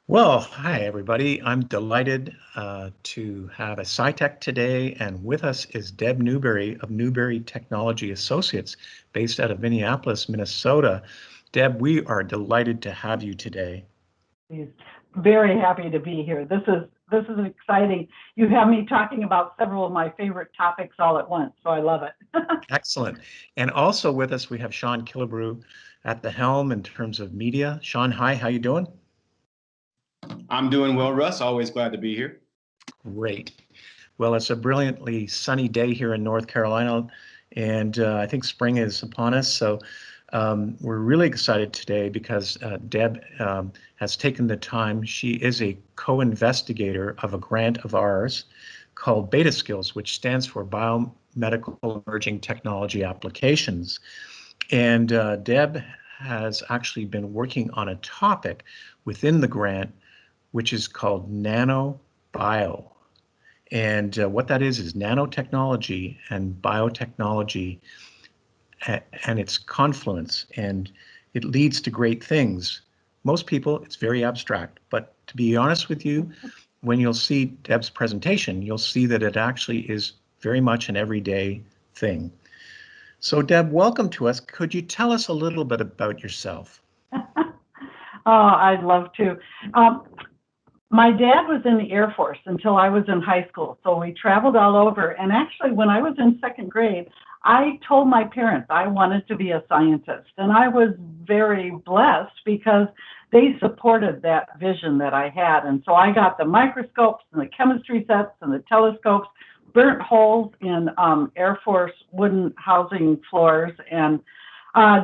Well, hi everybody. I'm delighted to have a SciTech today, and with us is Deb Newberry of Newberry Technology Associates, based out of Minneapolis, Minnesota. Deb, we are delighted to have you today. He's very happy to be here. This is exciting. You have me talking about several of my favorite topics all at once, so I love it. Excellent. And also with us, we have Sean Killebrew at the helm in terms of media. Sean, hi, how you doing? I'm doing well, Russ. Always glad to be here. Great. Well, it's a brilliantly sunny day here in North Carolina, and I think spring is upon us. So we're really excited today because Deb has taken the time. She is a co-investigator of a grant of ours called Beta Skills, which stands for Biomedical Emerging Technology Applications. And Deb has actually been working on a topic within the grant, which is called nanobio. And what that is nanotechnology and biotechnology and its confluence. And it leads to great things. Most people, it's very abstract. But to be honest with you, when you'll see Deb's presentation, you'll see that it actually is very much an everyday thing. So Deb, welcome to us. Could you tell us a little bit about yourself? I'd love to. My dad was in the Air Force until I was in high school, so we traveled all over. And actually, when I was in second grade, I told my parents I wanted to be a scientist. And I was very blessed because they supported that vision that I had. And so I got the microscopes and the chemistry sets and the telescopes, burnt holes in Air Force wooden housing floors, and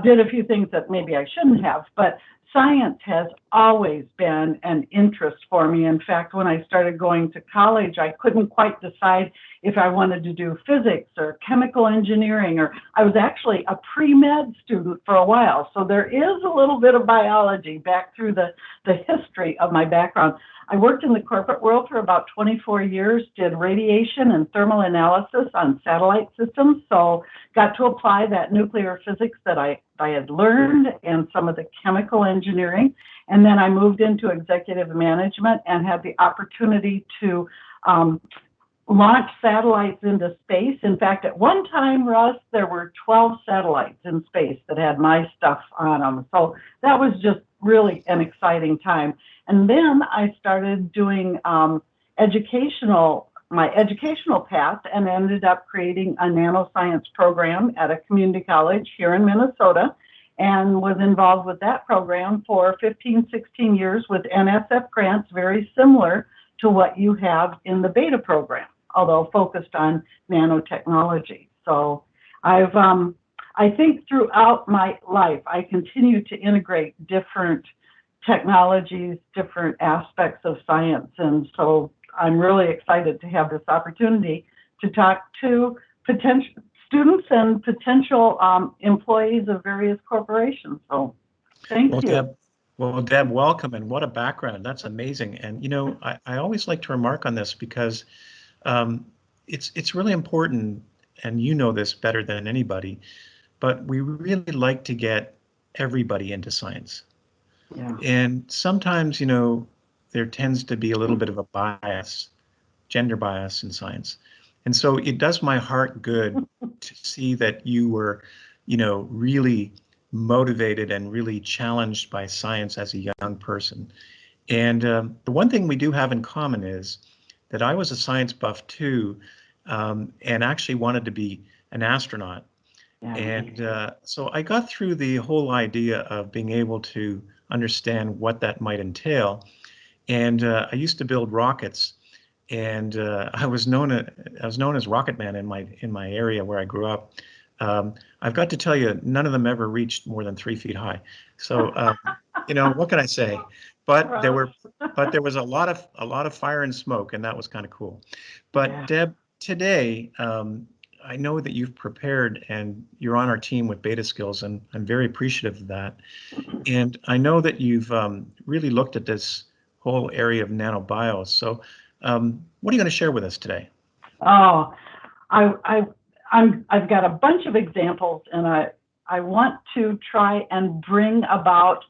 did a few things that maybe I shouldn't have. But science has always been an interest for me. In fact, when I started going to college, I couldn't quite decide if I wanted to do physics or chemical engineering, or I was actually a pre-med student for a while. So there is a little bit of biology back through the history of my background. I worked in the corporate world for about 24 years, did radiation and thermal analysis on satellite systems, so got to apply that nuclear physics that I had learned and some of the chemical engineering. And then I moved into executive management and had the opportunity to launch satellites into space. In fact, at one time, Russ, there were 12 satellites in space that had my stuff on them. So that was just really an exciting time. And then I started doing my educational path and ended up creating a nanoscience program at a community college here in Minnesota, and was involved with that program for 15, 16 years with NSF grants, very similar to what you have in the beta program, although focused on nanotechnology. So I think throughout my life, I continue to integrate different technologies, different aspects of science. And so I'm really excited to have this opportunity to talk to potential students and potential employees of various corporations. So thank you. Deb, welcome, and what a background. That's amazing. And you know, I always like to remark on this because it's really important, and you know this better than anybody, but we really like to get everybody into science. Yeah. And sometimes, you know, there tends to be a little bit of a bias, gender bias in science. And so it does my heart good to see that you were, you know, really motivated and really challenged by science as a young person. And the one thing we do have in common is that I was a science buff too, and actually wanted to be an astronaut. Yeah. And so I got through the whole idea of being able to understand what that might entail. And I used to build rockets, and I was known as Rocket Man in my area where I grew up. I've got to tell you, none of them ever reached more than 3 feet high. So you know, what can I say? But there was a lot of fire and smoke, and that was kind of cool. But Yeah. Deb, today, I know that you've prepared and you're on our team with Beta Skills, and I'm very appreciative of that. And I know that you've really looked at this whole area of nanobios. So what are you going to share with us today? Oh, I've got a bunch of examples, and I want to try and bring about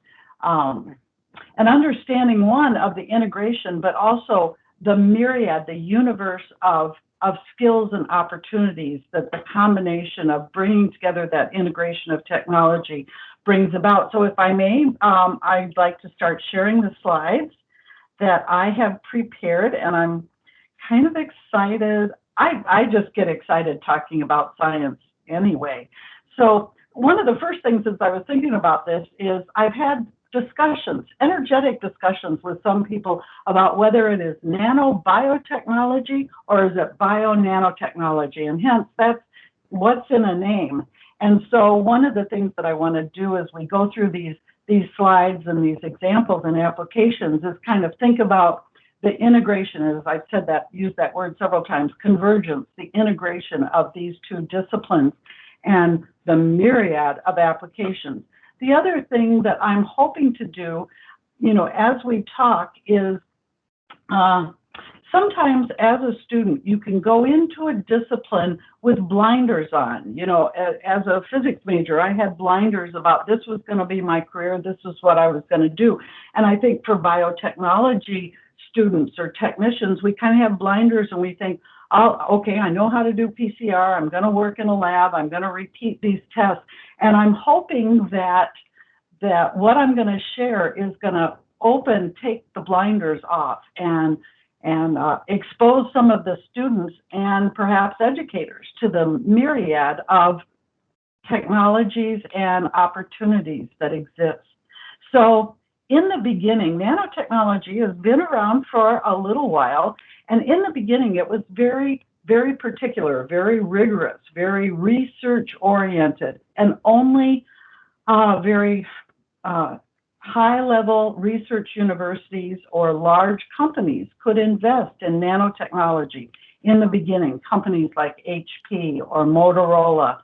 and understanding one of the integration, but also the myriad, the universe of skills and opportunities that the combination of bringing together that integration of technology brings about. So if I may, I'd like to start sharing the slides that I have prepared, and I'm kind of excited. I just get excited talking about science anyway. So one of the first things as I was thinking about this is I've had discussions, energetic discussions with some people about whether it is nanobiotechnology or is it bio-nanotechnology, and hence that's what's in a name. And so one of the things that I want to do as we go through these slides and these examples and applications is kind of think about the integration, as I've said that, used that word several times, convergence, the integration of these two disciplines and the myriad of applications. The other thing that I'm hoping to do, as we talk is sometimes as a student, you can go into a discipline with blinders on. As a physics major, I had blinders about this was going to be my career, this is what I was going to do. And I think for biotechnology students or technicians, we kind of have blinders and we think, oh, okay, I know how to do PCR, I'm going to work in a lab, I'm going to repeat these tests. And I'm hoping that what I'm going to share is going to take the blinders off and expose some of the students and perhaps educators to the myriad of technologies and opportunities that exist. So in the beginning, nanotechnology has been around for a little while, and in the beginning it was very, very particular, very rigorous, very research-oriented, and only very high-level research universities or large companies could invest in nanotechnology. In the beginning, companies like HP or Motorola,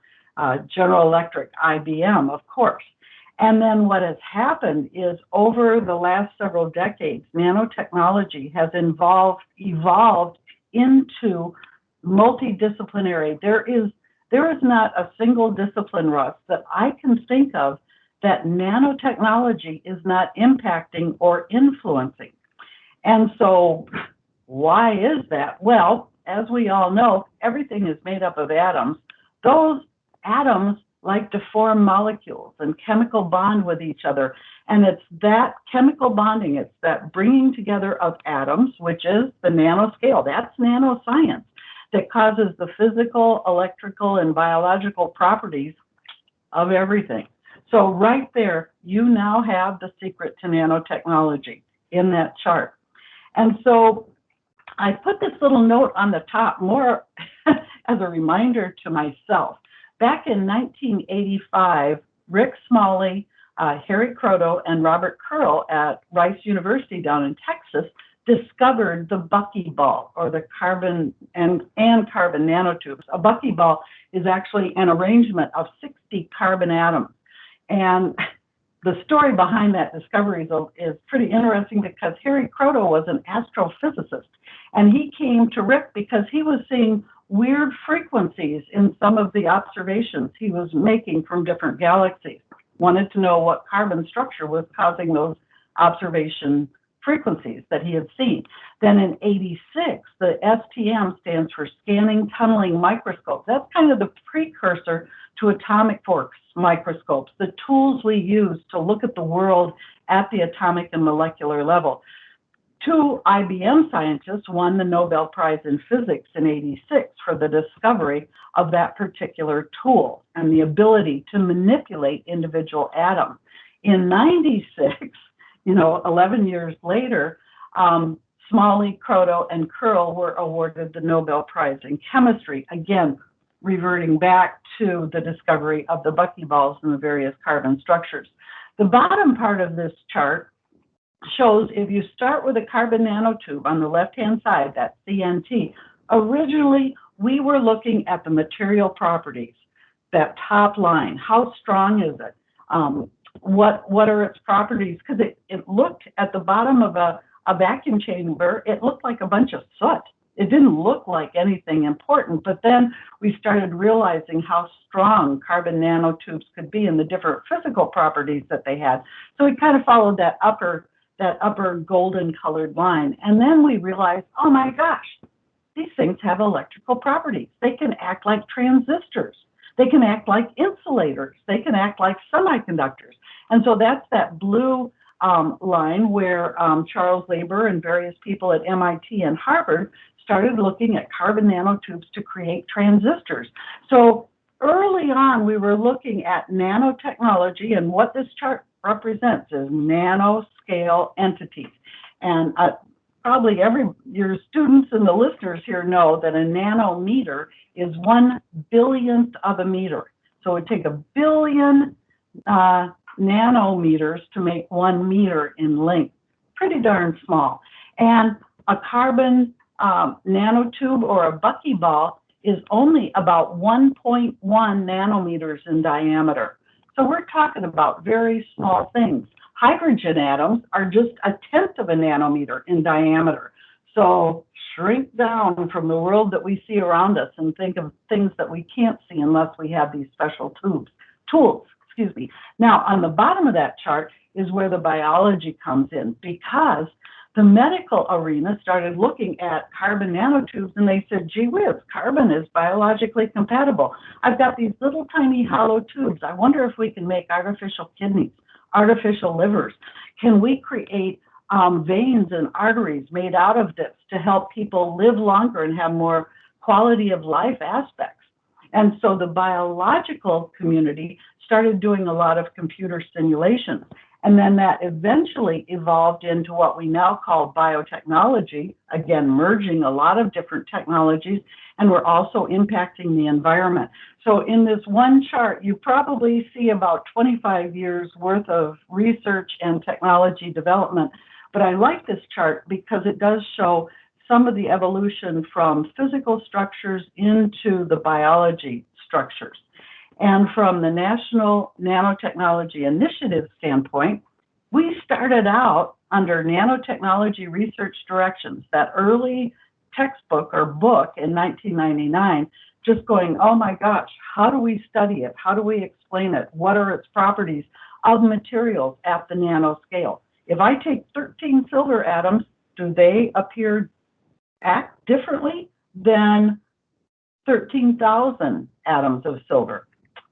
General Electric, IBM, of course. And then what has happened is over the last several decades, nanotechnology has evolved into multidisciplinary. There is not a single discipline, Russ, that I can think of that nanotechnology is not impacting or influencing. And so why is that? Well, as we all know, everything is made up of atoms. Those atoms like to form molecules and chemical bond with each other. And it's that chemical bonding, it's that bringing together of atoms, which is the nanoscale. That's nanoscience that causes the physical, electrical, and biological properties of everything. So right there, you now have the secret to nanotechnology in that chart. And so I put this little note on the top more as a reminder to myself. Back in 1985, Rick Smalley, Harry Kroto, and Robert Curl at Rice University down in Texas discovered the buckyball, or the carbon and carbon nanotubes. A buckyball is actually an arrangement of 60 carbon atoms. And the story behind that discovery is pretty interesting because Harry Kroto was an astrophysicist, and he came to Rick because he was seeing weird frequencies in some of the observations he was making from different galaxies. Wanted to know what carbon structure was causing those observation frequencies that he had seen. Then in '86, the STM stands for Scanning Tunneling Microscope. That's kind of the precursor to atomic force microscopes, the tools we use to look at the world at the atomic and molecular level. Two IBM scientists won the Nobel Prize in Physics in '86 for the discovery of that particular tool and the ability to manipulate individual atoms. In '96, 11 years later, Smalley, Kroto, and Curl were awarded the Nobel Prize in Chemistry, again, reverting back to the discovery of the buckyballs and the various carbon structures. The bottom part of this chart shows if you start with a carbon nanotube on the left-hand side, that CNT, originally we were looking at the material properties, that top line. How strong is it? What are its properties? Because it looked at the bottom of a vacuum chamber, it looked like a bunch of soot. It didn't look like anything important, but then we started realizing how strong carbon nanotubes could be and the different physical properties that they had. So we kind of followed that upper that upper golden colored line. And then we realized, oh my gosh, these things have electrical properties. They can act like transistors. They can act like insulators. They can act like semiconductors. And so that's that blue line where Charles Lieber and various people at MIT and Harvard started looking at carbon nanotubes to create transistors. So early on, we were looking at nanotechnology, and what this chart represents is nanoscale entities. And probably your students and the listeners here know that a nanometer is 1 billionth of a meter. So it would take 1 billion nanometers to make 1 meter in length. Pretty darn small. And a carbon nanotube or a buckyball is only about 1.1 nanometers in diameter. So we're talking about very small things. Hydrogen atoms are just 1/10 of a nanometer in diameter. So shrink down from the world that we see around us and think of things that we can't see unless we have these special tools. Now, on the bottom of that chart is where the biology comes in, because the medical arena started looking at carbon nanotubes and they said, gee whiz, carbon is biologically compatible. I've got these little tiny hollow tubes. I wonder if we can make artificial kidneys, artificial livers. Can we create veins and arteries made out of this to help people live longer and have more quality of life aspects? And so the biological community started doing a lot of computer simulations. And then that eventually evolved into what we now call biotechnology, again, merging a lot of different technologies, and we're also impacting the environment. So in this one chart, you probably see about 25 years worth of research and technology development. But I like this chart because it does show some of the evolution from physical structures into the biology structures. And from the National Nanotechnology Initiative standpoint, we started out under nanotechnology research directions, that early textbook or book in 1999, just going, oh my gosh, how do we study it? How do we explain it? What are its properties of materials at the nanoscale? If I take 13 silver atoms, do they act differently than 13,000 atoms of silver?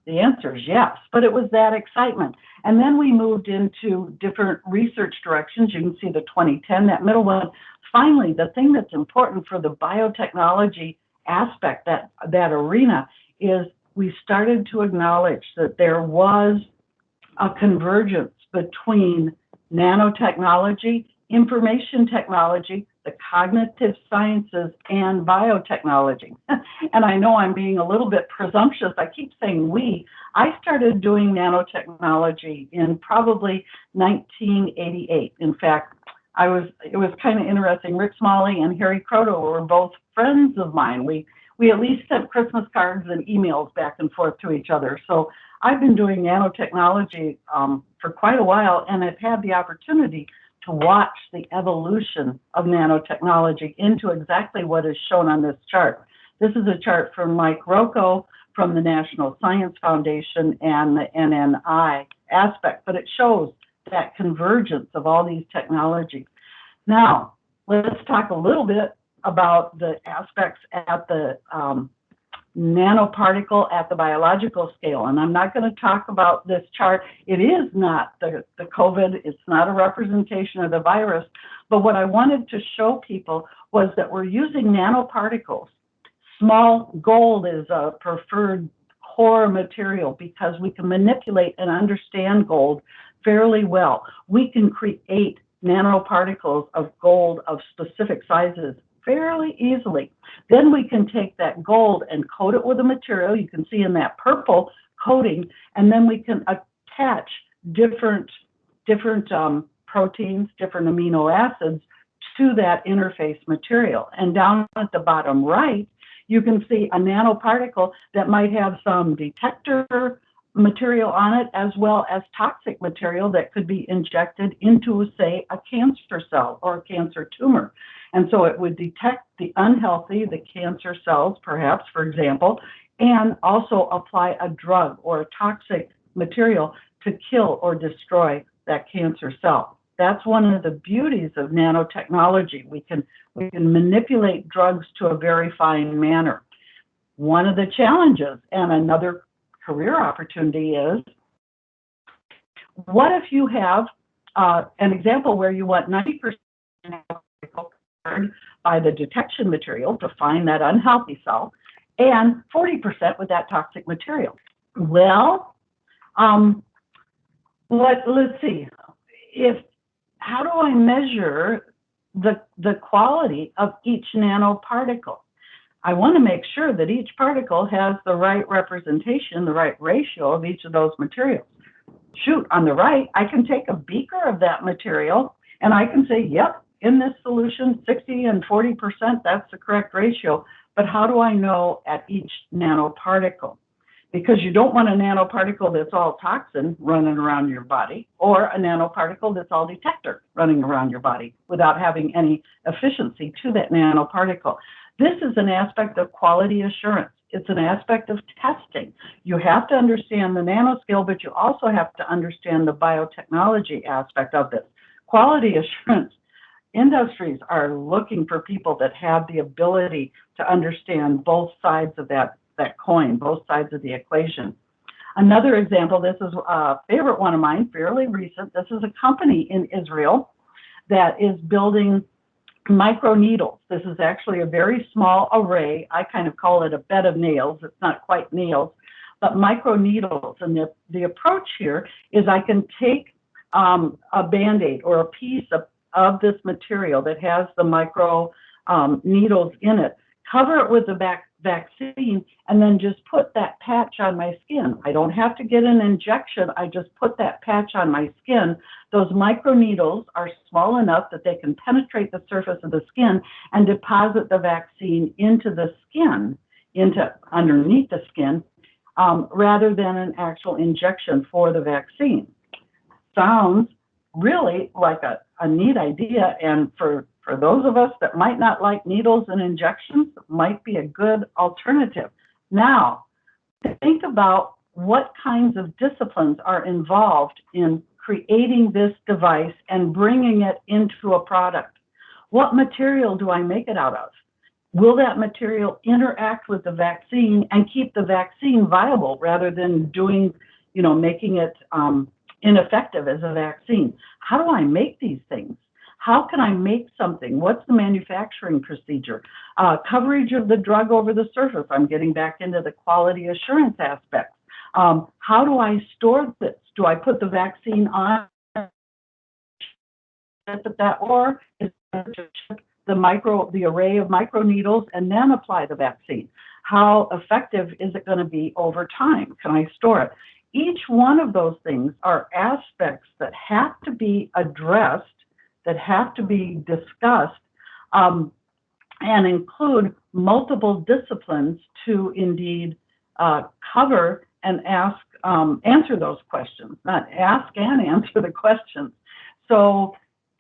The answer is yes, but it was that excitement. And then we moved into different research directions. You can see the 2010, that middle one. Finally, the thing that's important for the biotechnology aspect, that arena, is we started to acknowledge that there was a convergence between nanotechnology, information technology, the cognitive sciences, and biotechnology. And I know I'm being a little bit presumptuous. I keep saying we. I started doing nanotechnology in probably 1988. In fact, it was kind of interesting. Rick Smalley and Harry Croto were both friends of mine. We at least sent Christmas cards and emails back and forth to each other. So I've been doing nanotechnology for quite a while, and I've had the opportunity to watch the evolution of nanotechnology into exactly what is shown on this chart. This is a chart from Mike Rocco from the National Science Foundation and the NNI aspect, but it shows that convergence of all these technologies. Now, let's talk a little bit about the aspects at the nanoparticle at the biological scale. And I'm not going to talk about this chart. It is not the COVID. It's not a representation of the virus. But what I wanted to show people was that we're using nanoparticles. Small gold is a preferred core material because we can manipulate and understand gold fairly well. We can create nanoparticles of gold of specific sizes fairly easily. Then we can take that gold and coat it with a material. You can see in that purple coating, and then we can attach different proteins, different amino acids to that interface material. And down at the bottom right, you can see a nanoparticle that might have some detector material on it, as well as toxic material that could be injected into, say, a cancer cell or a cancer tumor. And so it would detect the unhealthy, the cancer cells, perhaps, for example, and also apply a drug or a toxic material to kill or destroy that cancer cell. That's one of the beauties of nanotechnology. We can manipulate drugs to a very fine manner. One of the challenges and another career opportunity is, what if you have an example where you want 90% by the detection material to find that unhealthy cell and 40% with that toxic material? Well, let's see. How do I measure the quality of each nanoparticle? I want to make sure that each particle has the right representation, the right ratio of each of those materials. Shoot, on the right, I can take a beaker of that material and I can say, yep, in this solution, 60 and 40%, that's the correct ratio. But how do I know at each nanoparticle? Because you don't want a nanoparticle that's all toxin running around your body, or a nanoparticle that's all detector running around your body without having any efficiency to that nanoparticle. This is an aspect of quality assurance. It's an aspect of testing. You have to understand the nanoscale, but you also have to understand the biotechnology aspect of this. Quality assurance industries are looking for people that have the ability to understand both sides of that coin, both sides of the equation. Another example, this is a favorite one of mine, fairly recent. This is a company in Israel that is building microneedles. This is actually a very small array. I kind of call it a bed of nails. It's not quite nails, but microneedles. And the approach here is I can take a Band-Aid or a piece of this material that has the micro needles in it, cover it with the vaccine, and then just put that patch on my skin. I don't have to get an injection. I just put that patch on my skin. Those microneedles are small enough that they can penetrate the surface of the skin and deposit the vaccine into the skin, underneath the skin, rather than an actual injection for the vaccine. Sounds really like a neat idea, and for those of us that might not like needles and injections, it might be a good alternative. Now, think about what kinds of disciplines are involved in creating this device and bringing it into a product. What material do I make it out of? Will that material interact with the vaccine and keep the vaccine viable rather than making it ineffective as a vaccine? How do I make these things? How can I make something? What's the manufacturing procedure? Coverage of the drug over the surface. I'm getting back into the quality assurance aspects. How do I store this? Do I put the vaccine on that, or is the array of microneedles and then apply the vaccine? How effective is it going to be over time? Can I store it? Each one of those things are aspects that have to be addressed, that have to be discussed, and include multiple disciplines to indeed cover and answer those questions, not ask and answer the questions. So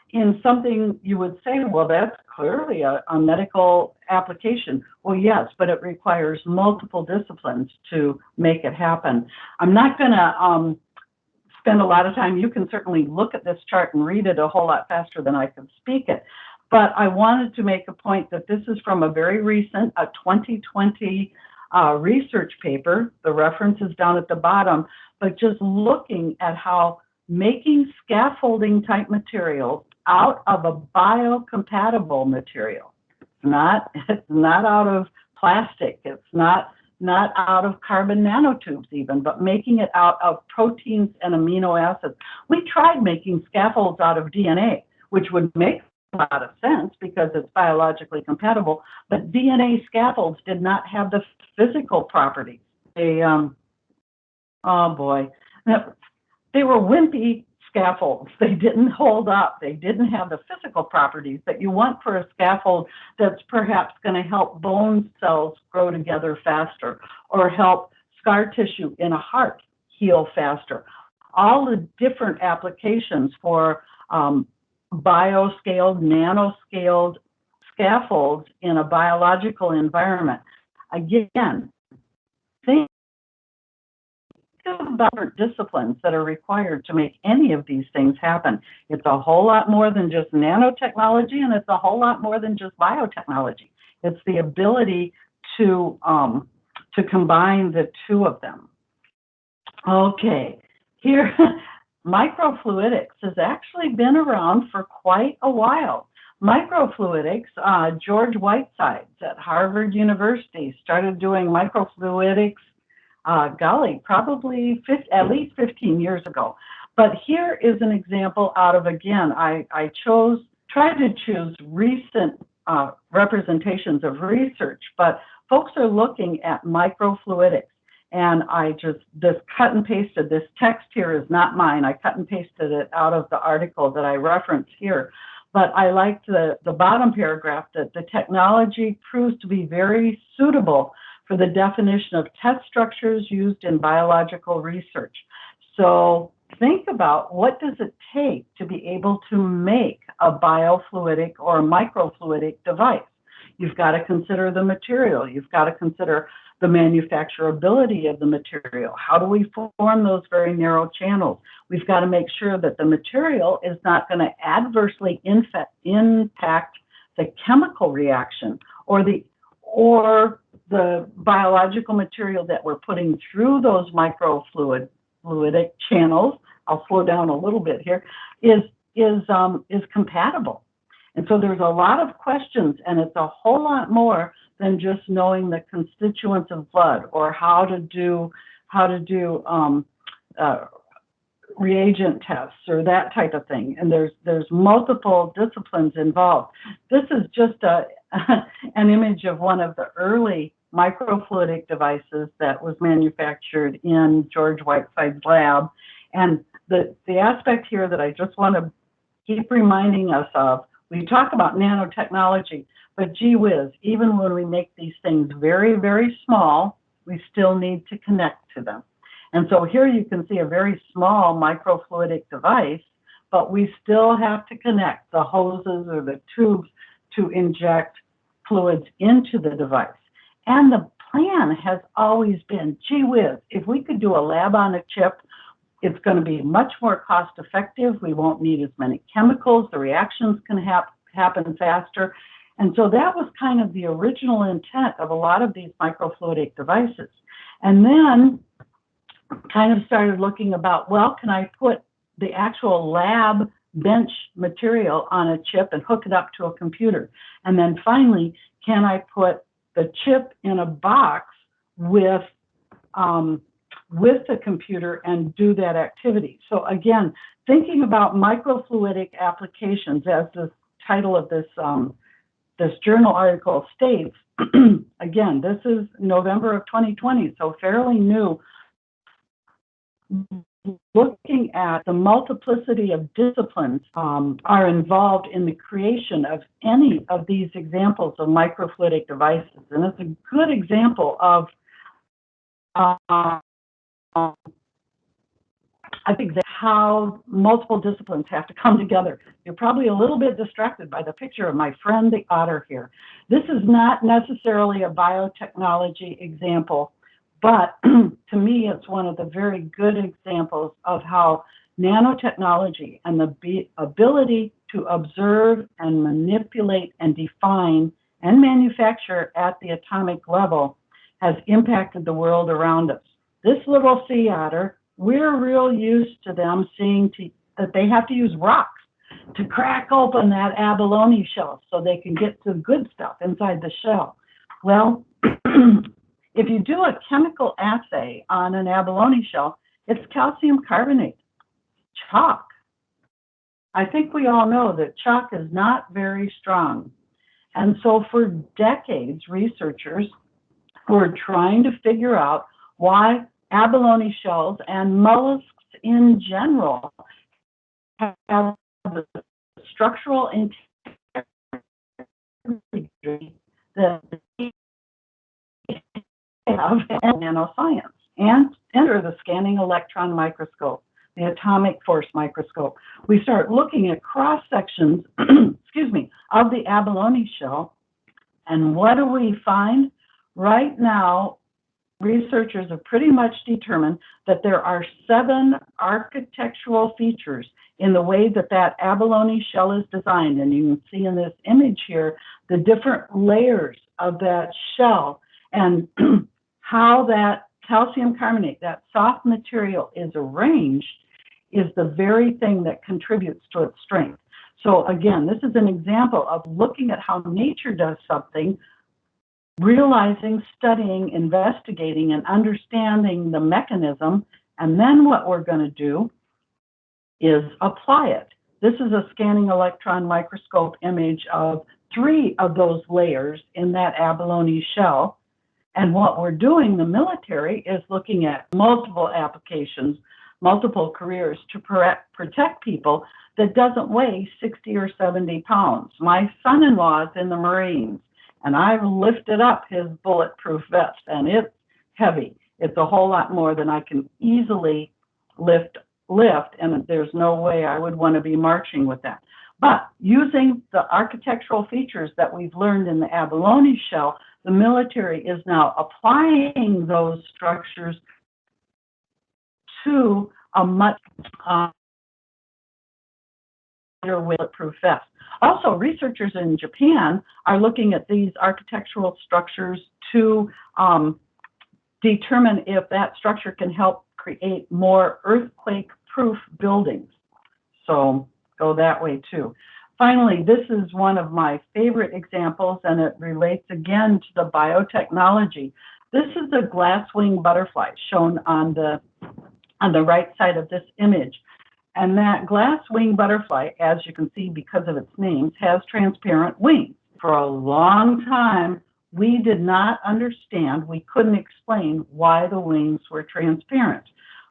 in something you would say, well, that's clearly a medical application. Well, yes, but it requires multiple disciplines to make it happen. I'm not going to spend a lot of time. You can certainly look at this chart and read it a whole lot faster than I can speak it. But I wanted to make a point that this is from a very recent, a 2020 research paper. The reference is down at the bottom, but just looking at how making scaffolding type materials out of a biocompatible material. It's not out of plastic. It's not out of carbon nanotubes even, but making it out of proteins and amino acids. We tried making scaffolds out of DNA, which would make a lot of sense because it's biologically compatible, but DNA scaffolds did not have the physical properties. They, oh boy, they were wimpy scaffolds. They didn't hold up. They didn't have the physical properties that you want for a scaffold that's perhaps going to help bone cells grow together faster or help scar tissue in a heart heal faster. All the different applications for bioscaled, nanoscaled scaffolds in a biological environment. Again, think about disciplines that are required to make any of these things happen. It's a whole lot more than just nanotechnology, and it's a whole lot more than just biotechnology. It's the ability to combine the two of them. Okay, here, microfluidics has actually been around for quite a while. Microfluidics, George Whitesides at Harvard University started doing microfluidics, probably at least 15 years ago. But here is an example out of, again, I tried to choose recent representations of research, but folks are looking at microfluidics. And this cut and pasted, this text here is not mine. I cut and pasted it out of the article that I referenced here. But I liked the bottom paragraph that the technology proves to be very suitable for the definition of test structures used in biological research. So think about, what does it take to be able to make a biofluidic or a microfluidic device? You've got to consider the material. You've got to consider the manufacturability of the material. How do we form those very narrow channels? We've got to make sure that the material is not going to adversely impact the chemical reaction or the biological material that we're putting through those microfluidic channels. I'll slow down a little bit here. Is compatible. And so there's a lot of questions, and it's a whole lot more than just knowing the constituents of blood or how to do reagent tests or that type of thing. And there's multiple disciplines involved. This is just an image of one of the early microfluidic devices that was manufactured in George Whiteside's lab. And the aspect here that I just want to keep reminding us of, we talk about nanotechnology, but gee whiz, even when we make these things very, very small, we still need to connect to them. And so here you can see a very small microfluidic device, but we still have to connect the hoses or the tubes to inject fluids into the device. And the plan has always been, gee whiz, if we could do a lab on a chip, it's going to be much more cost effective. We won't need as many chemicals. The reactions can happen faster. And so that was kind of the original intent of a lot of these microfluidic devices. And then kind of started looking about, well, can I put the actual lab bench material on a chip and hook it up to a computer? And then finally, can I put the chip in a box with the computer and do that activity? So again, thinking about microfluidic applications, as the title of this journal article states, again, this is November of 2020, so fairly new. Looking at the multiplicity of disciplines are involved in the creation of any of these examples of microfluidic devices. And it's a good example of I think that's how multiple disciplines have to come together. You're probably a little bit distracted by the picture of my friend, the otter here. This is not necessarily a biotechnology example, but to me, it's one of the very good examples of how nanotechnology and the ability to observe and manipulate and define and manufacture at the atomic level has impacted the world around us. This little sea otter, we're real used to them seeing that they have to use rocks to crack open that abalone shell so they can get to the good stuff inside the shell. Well, if you do a chemical assay on an abalone shell, it's calcium carbonate, chalk. I think we all know that chalk is not very strong. And so for decades, researchers were trying to figure out why abalone shells and mollusks in general have the structural integrity that they have in nanoscience, and enter the scanning electron microscope, the atomic force microscope. We start looking at cross sections, of the abalone shell, and what do we find? Right now, researchers have pretty much determined that there are 7 architectural features in the way that that abalone shell is designed. And you can see in this image here the different layers of that shell and how that calcium carbonate, that soft material, is arranged is the very thing that contributes to its strength. So again, this is an example of looking at how nature does something, realizing, studying, investigating, and understanding the mechanism. And then what we're going to do is apply it. This is a scanning electron microscope image of 3 of those layers in that abalone shell. And what we're doing, the military, is looking at multiple applications, multiple careers to protect people that doesn't weigh 60 or 70 pounds. My son-in-law is in the Marines, and I've lifted up his bulletproof vest, and it's heavy. It's a whole lot more than I can easily lift, and there's no way I would want to be marching with that. But using the architectural features that we've learned in the abalone shell, the military is now applying those structures to a much bulletproof vest. Also, researchers in Japan are looking at these architectural structures to determine if that structure can help create more earthquake-proof buildings. So go that way too. Finally, this is one of my favorite examples, and it relates again to the biotechnology. This is the glasswing butterfly shown on the right side of this image. And that glasswing butterfly, as you can see because of its names, has transparent wings. For a long time, we did not understand, we couldn't explain why the wings were transparent.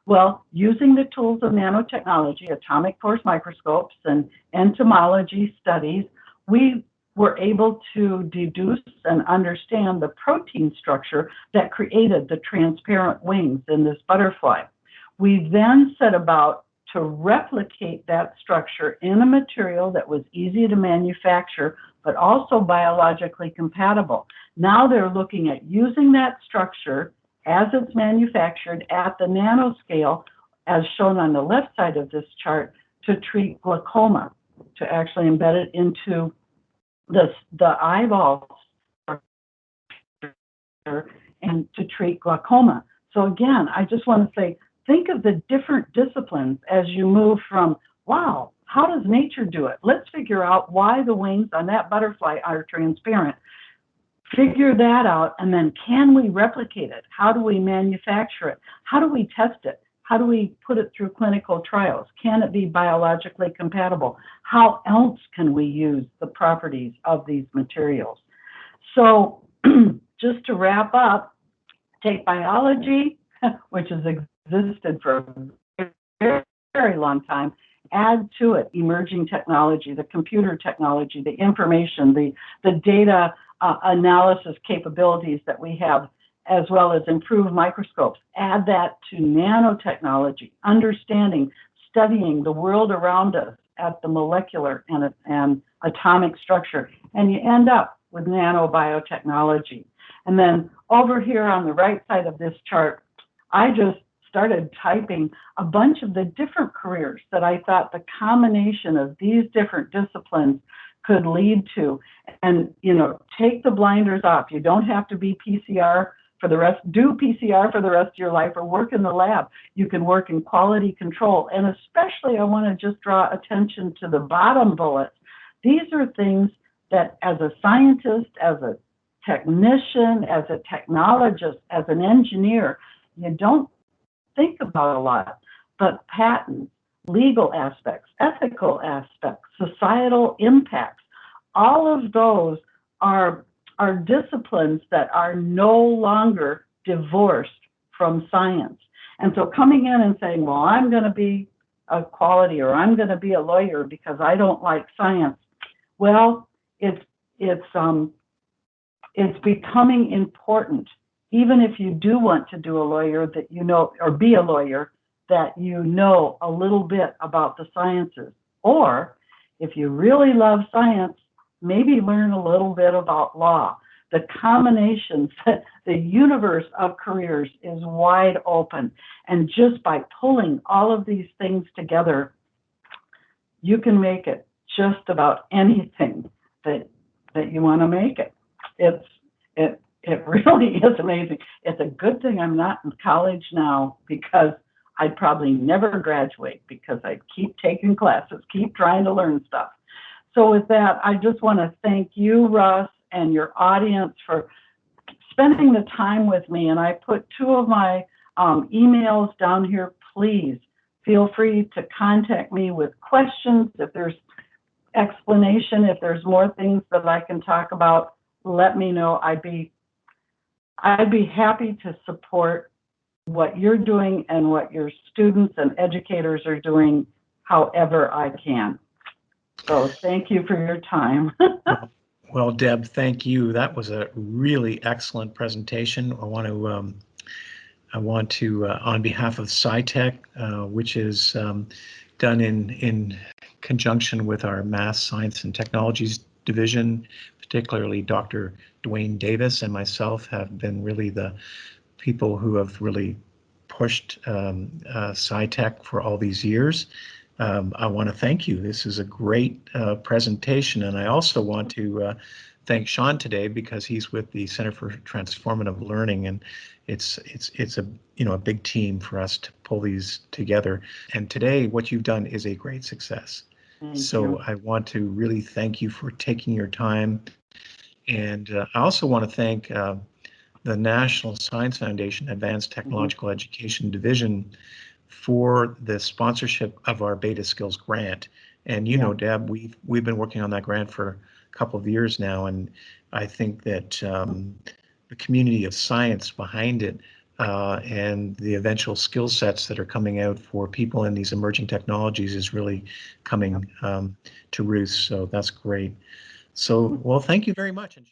Well, using the tools of nanotechnology, atomic force microscopes, and entomology studies, we were able to deduce and understand the protein structure that created the transparent wings in this butterfly. We then set about to replicate that structure in a material that was easy to manufacture, but also biologically compatible. Now they're looking at using that structure as it's manufactured at the nanoscale, as shown on the left side of this chart, to treat glaucoma, to actually embed it into the eyeball and to treat glaucoma. So again, I just want to say, think of the different disciplines as you move from, wow, how does nature do it? Let's figure out why the wings on that butterfly are transparent. Figure that out, and then can we replicate it? How do we manufacture it? How do we test it? How do we put it through clinical trials? Can it be biologically compatible? How else can we use the properties of these materials? So just to wrap up, take biology, which has existed for a very, very long time, add to it emerging technology, the computer technology, the information, the data analysis capabilities that we have, as well as improved microscopes. Add that to nanotechnology, understanding, studying the world around us at the molecular and atomic structure, and you end up with nanobiotechnology. And then over here on the right side of this chart, I just started typing a bunch of the different careers that I thought the combination of these different disciplines could lead to. And, you know, take the blinders off. You don't have to be PCR for the rest, do PCR for the rest of your life or work in the lab. You can work in quality control. And especially, I want to just draw attention to the bottom bullets. These are things that as a scientist, as a technician, as a technologist, as an engineer, you don't think about a lot, but patents, legal aspects, ethical aspects, societal impacts, all of those are disciplines that are no longer divorced from science. And so coming in and saying, well, I'm going to be a quality or I'm going to be a lawyer because I don't like science. Well, it's becoming important, even if you do want to do a lawyer, that you know, or be a lawyer, that you know a little bit about the sciences. Or if you really love science, maybe learn a little bit about law, the combinations, the universe of careers is wide open. And just by pulling all of these things together, you can make it just about anything that you want to make it. It really is amazing. It's a good thing I'm not in college now, because I'd probably never graduate, because I'd keep taking classes, keep trying to learn stuff. So with that, I just want to thank you, Russ, and your audience for spending the time with me. And I put 2 of my emails down here. Please feel free to contact me with questions. If there's explanation, if there's more things that I can talk about, let me know. I'd be happy to support what you're doing and what your students and educators are doing however I can. So thank you for your time. Well, Deb, thank you. That was a really excellent presentation. I want to, on behalf of SciTech, which is done in conjunction with our Math, Science, and Technologies division, particularly Dr. Dwayne Davis and myself have been really the people who have really pushed SciTech for all these years. I want to thank you. This is a great presentation, and I also want to thank Sean today, because he's with the Center for Transformative Learning, and it's a a big team for us to pull these together. And today, what you've done is a great success. So I want to really thank you for taking your time, and I also want to thank the National Science Foundation Advanced Technological Education Division for the sponsorship of our Beta Skills grant. And you know, Deb, we've been working on that grant for a couple of years now, and I think that the community of science behind it and the eventual skill sets that are coming out for people in these emerging technologies is really coming to roost. So that's great. So, well, thank you very much. And